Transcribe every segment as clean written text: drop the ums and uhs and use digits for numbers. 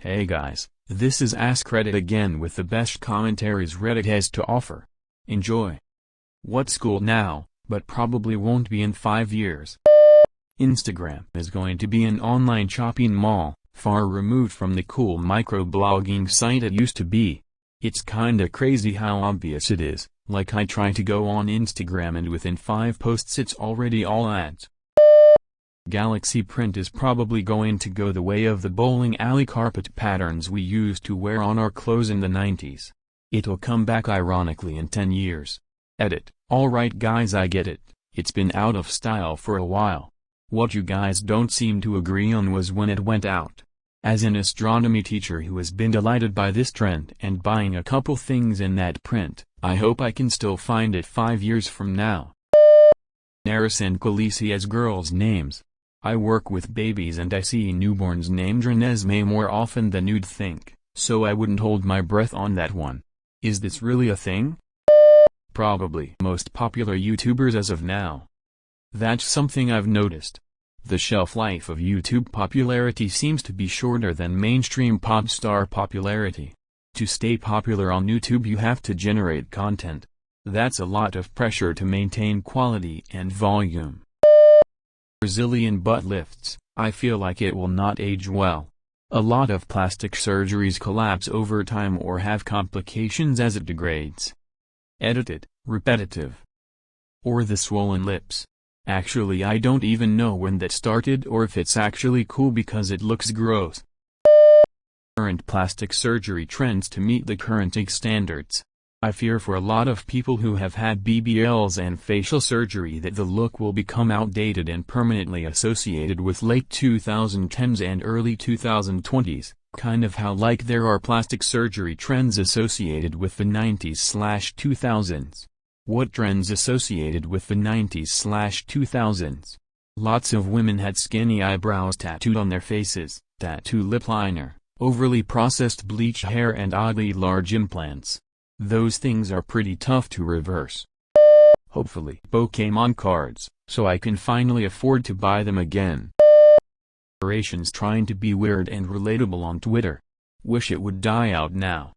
Hey guys, this is Ask Reddit again with the best commentaries Reddit has to offer. Enjoy. What's cool now, but probably won't be in 5 years? Instagram is going to be an online shopping mall, far removed from the cool microblogging site it used to be. It's kinda crazy how obvious it is, like I try to go on Instagram and within 5 posts it's already all ads. Galaxy print is probably going to go the way of the bowling alley carpet patterns we used to wear on our clothes in the 90s. It'll come back ironically in 10 years. Edit. Alright guys, I get it, it's been out of style for a while. What you guys don't seem to agree on was when it went out. As an astronomy teacher who has been delighted by this trend and buying a couple things in that print, I hope I can still find it 5 years from now. Neris and Khaleesi as girls' names. I work with babies and I see newborns named Renesmee more often than you'd think, so I wouldn't hold my breath on that one. Is this really a thing? Probably most popular YouTubers as of now. That's something I've noticed. The shelf life of YouTube popularity seems to be shorter than mainstream pop star popularity. To stay popular on YouTube you have to generate content. That's a lot of pressure to maintain quality and volume. Brazilian butt lifts, I feel like it will not age well. A lot of plastic surgeries collapse over time or have complications as it degrades. Edited, repetitive. Or the swollen lips. Actually I don't even know when that started or if it's actually cool because it looks gross. Current plastic surgery trends to meet the current age standards. I fear for a lot of people who have had BBLs and facial surgery that the look will become outdated and permanently associated with late 2010s and early 2020s, kind of how like there are plastic surgery trends associated with the 90s/2000s. What trends associated with the 90s/2000s? Lots of women had skinny eyebrows tattooed on their faces, tattoo lip liner, overly processed bleached hair and oddly large implants. Those things are pretty tough to reverse. Hopefully Pokémon cards, so I can finally afford to buy them again. Generations trying to be weird and relatable on Twitter. Wish it would die out now.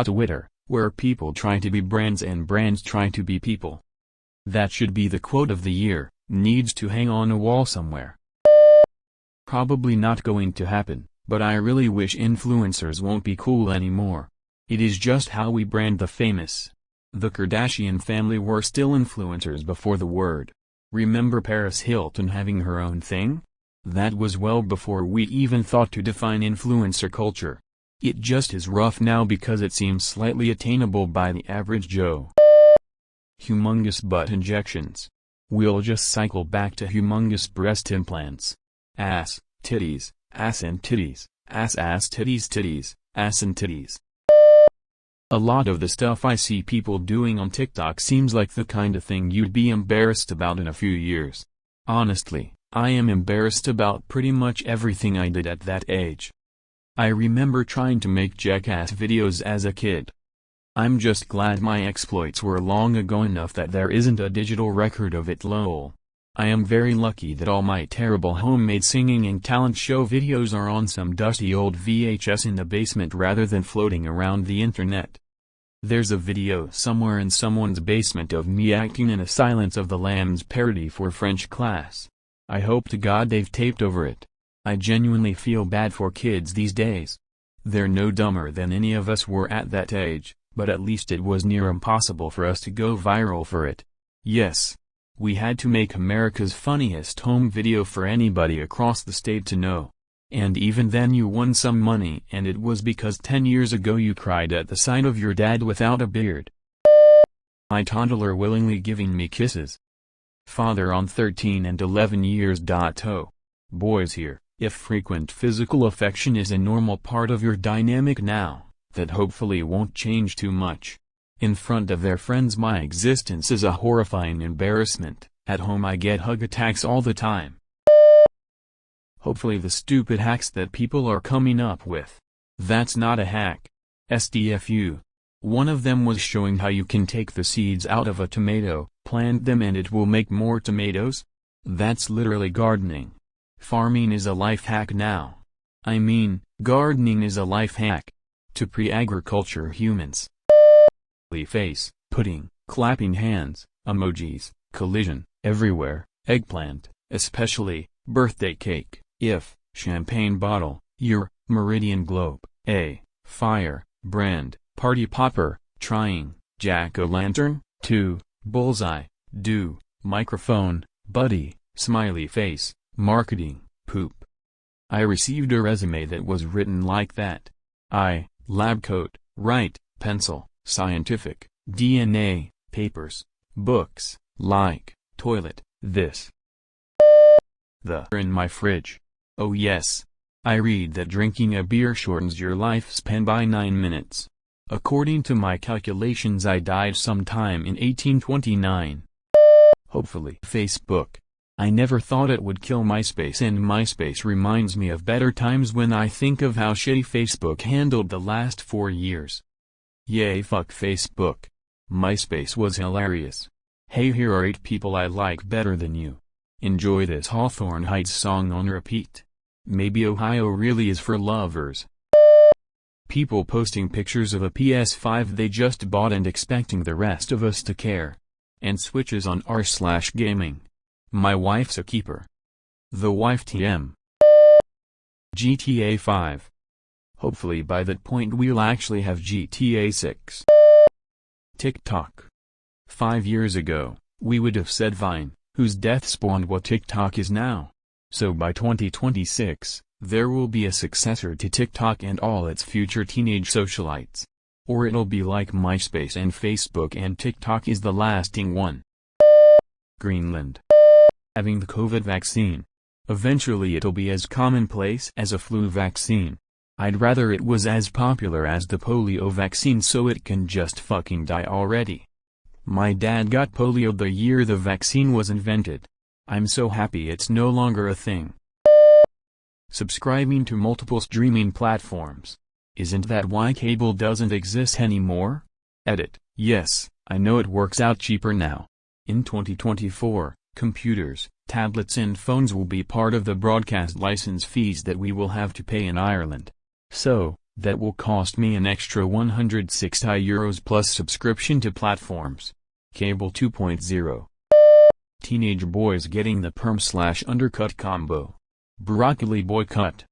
Twitter, where people try to be brands and brands try to be people. That should be the quote of the year, needs to hang on a wall somewhere. Probably not going to happen, but I really wish influencers won't be cool anymore. It is just how we brand the famous. The Kardashian family were still influencers before the word. Remember Paris Hilton having her own thing? That was well before we even thought to define influencer culture. It just is rough now because it seems slightly attainable by the average Joe. Humongous butt injections. We'll just cycle back to humongous breast implants. Ass, titties, ass and titties, ass titties titties, ass and titties. A lot of the stuff I see people doing on TikTok seems like the kind of thing you'd be embarrassed about in a few years. Honestly, I am embarrassed about pretty much everything I did at that age. I remember trying to make jackass videos as a kid. I'm just glad my exploits were long ago enough that there isn't a digital record of it lol. I am very lucky that all my terrible homemade singing and talent show videos are on some dusty old VHS in the basement rather than floating around the internet. There's a video somewhere in someone's basement of me acting in a Silence of the Lambs parody for French class. I hope to God they've taped over it. I genuinely feel bad for kids these days. They're no dumber than any of us were at that age, but at least it was near impossible for us to go viral for it. Yes. We had to make America's funniest home video for anybody across the state to know. And even then you won some money and it was because 10 years ago you cried at the sight of your dad without a beard. My toddler willingly giving me kisses. Father on 13 and 11 years. Boys here, if frequent physical affection is a normal part of your dynamic now, that hopefully won't change too much. In front of their friends my existence is a horrifying embarrassment, at home I get hug attacks all the time. Hopefully the stupid hacks that people are coming up with. That's not a hack. SDFU. One of them was showing how you can take the seeds out of a tomato, plant them and it will make more tomatoes? That's literally gardening. Farming is a life hack now. I mean, Gardening is a life hack. To pre-agriculture humans. Face, pudding, clapping hands, emojis, collision, everywhere, eggplant, especially, birthday cake, if, champagne bottle, year, meridian globe, a, fire, brand, party popper, trying, jack-o'-lantern, 2, bullseye, do, microphone, buddy, smiley face, marketing, poop. I received a resume that was written like that. Lab coat, right, pencil, scientific, DNA, papers, books, like, toilet, this. The in my fridge. Oh yes. I read that drinking a beer shortens your lifespan by 9 minutes. According to my calculations, I died sometime in 1829. Hopefully. Facebook. I never thought it would kill MySpace, and MySpace reminds me of better times when I think of how shitty Facebook handled the last 4 years. Yay, fuck Facebook. MySpace was hilarious. Hey, here are 8 people I like better than you. Enjoy this Hawthorne Heights song on repeat. Maybe Ohio really is for lovers. People posting pictures of a PS5 they just bought and expecting the rest of us to care. And switches on r/gaming. My wife's a keeper. The wife TM. GTA 5. Hopefully by that point we'll actually have GTA 6. TikTok. 5 years ago, we would have said Vine, whose death spawned what TikTok is now. So by 2026, there will be a successor to TikTok and all its future teenage socialites. Or it'll be like MySpace and Facebook, and TikTok is the lasting one. Greenland. Having the COVID vaccine. Eventually it'll be as commonplace as a flu vaccine. I'd rather it was as popular as the polio vaccine so it can just fucking die already. My dad got polio the year the vaccine was invented. I'm so happy it's no longer a thing. Subscribing to multiple streaming platforms. Isn't that why cable doesn't exist anymore? Edit. Yes, I know it works out cheaper now. In 2024, computers, tablets and phones will be part of the broadcast license fees that we will have to pay in Ireland. So, that will cost me an extra €160 plus subscription to platforms. Cable 2.0. Teenage boys getting the perm/undercut combo. Broccoli boycott.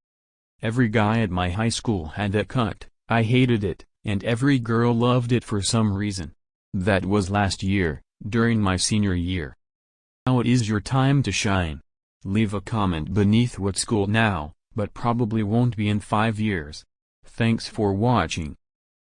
Every guy at my high school had that cut, I hated it, and every girl loved it for some reason. That was last year, during my senior year. Now it is your time to shine. Leave a comment beneath what school now, but probably won't be in 5 years. Thanks for watching.